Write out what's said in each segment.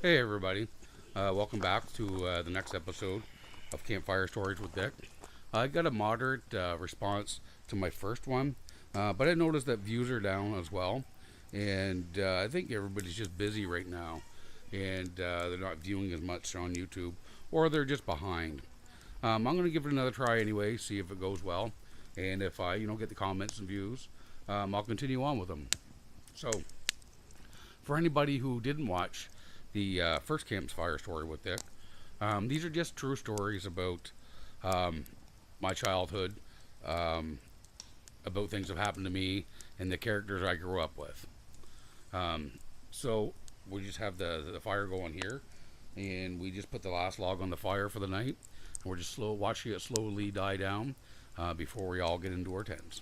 Hey everybody, welcome back to the next episode of Campfire Stories with Dick. I got a moderate response to my first one, but I noticed that views are down as well, and I think everybody's just busy right now, and they're not viewing as much on YouTube, or they're just behind. I'm going to give it another try anyway, see if it goes well, and if I, get the comments and views, I'll continue on with them. So, for anybody who didn't watch the first Campfire story with Dick. These are just true stories about my childhood, about things that happened to me, and the characters I grew up with. So we just have the fire going here, and we just put the last log on the fire for the night, and we're just watching it slowly die down before we all get into our tents.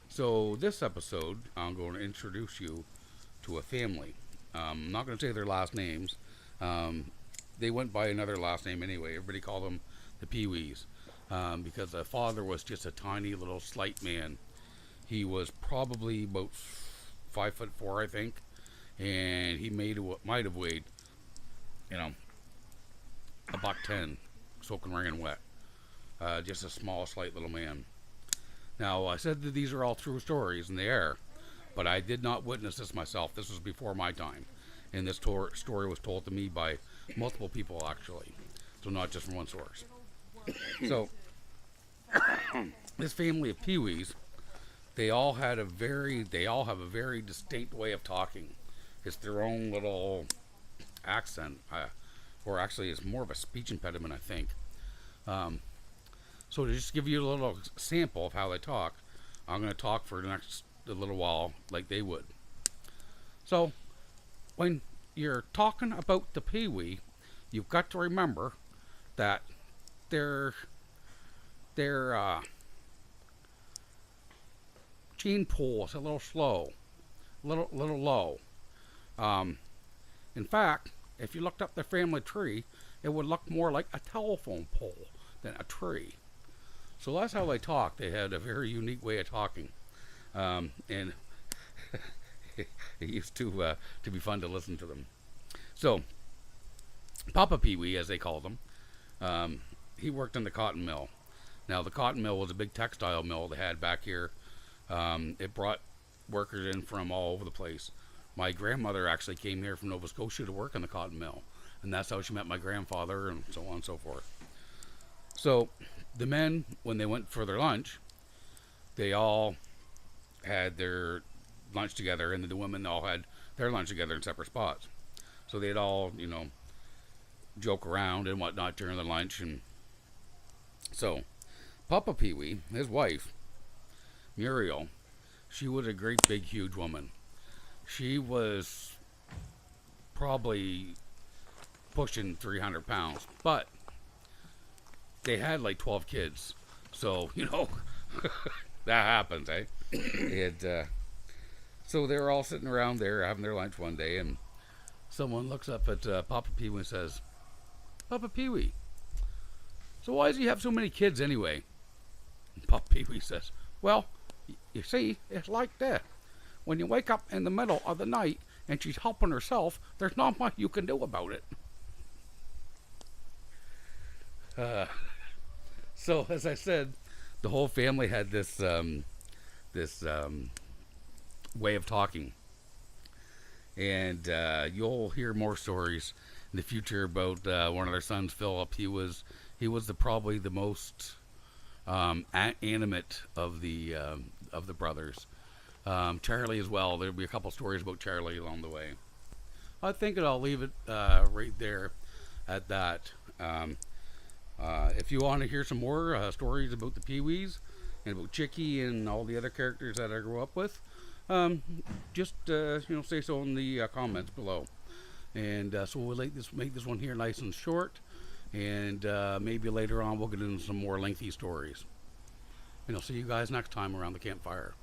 So this episode, I'm going to introduce you to a family. I'm not going to say their last names. They went by another last name anyway. Everybody called them the PeeWees because the father was just a tiny little slight man. He was probably about 5'4", I think, and he might have weighed, $110, soaking wring and wet. Just a small, slight little man. Now, I said that these are all true stories, and they are. But I did not witness this myself. This was before my time. And this story was told to me by multiple people, actually. So not just from one source. So, this family of PeeWees, they all have a very distinct way of talking. It's their own little accent. Or actually, it's more of a speech impediment, I think. So to just give you a little sample of how they talk, I'm going to talk for the next a little while like they would. So when you're talking about the PeeWee, you've got to remember that their gene pool is a little slow, little low. In fact, if you looked up their family tree, it would look more like a telephone pole than a tree. So that's how they talk. They had a very unique way of talking. And it used to be fun to listen to them. So, Papa PeeWee, as they called him, he worked in the cotton mill. Now, the cotton mill was a big textile mill they had back here. It brought workers in from all over the place. My grandmother actually came here from Nova Scotia to work in the cotton mill, and that's how she met my grandfather, and so on and so forth. So, the men, when they went for their lunch, they all had their lunch together, and the women all had their lunch together in separate spots. So they'd all, joke around and whatnot during the lunch. And so Papa PeeWee, his wife, Muriel, she was a great big huge woman. She was probably pushing 300 pounds, but they had like 12 kids. So, that happens, eh? And so they were all sitting around there having their lunch one day, and someone looks up at Papa PeeWee and says, "Papa PeeWee, so why does he have so many kids anyway?" And Papa PeeWee says, "Well, you see, it's like that. When you wake up in the middle of the night and she's helping herself, there's not much you can do about it." So, as I said, the whole family had this way of talking, and you'll hear more stories in the future about one of their sons, Philip. He was probably the most animate of the brothers. Charlie as well. There'll be a couple stories about Charlie along the way. I think I'll leave it right there at that. If you want to hear some more stories about the PeeWees and about Chicky and all the other characters that I grew up with, just say so in the comments below. And so we'll make this one here nice and short, and maybe later on we'll get into some more lengthy stories. And I'll see you guys next time around the campfire.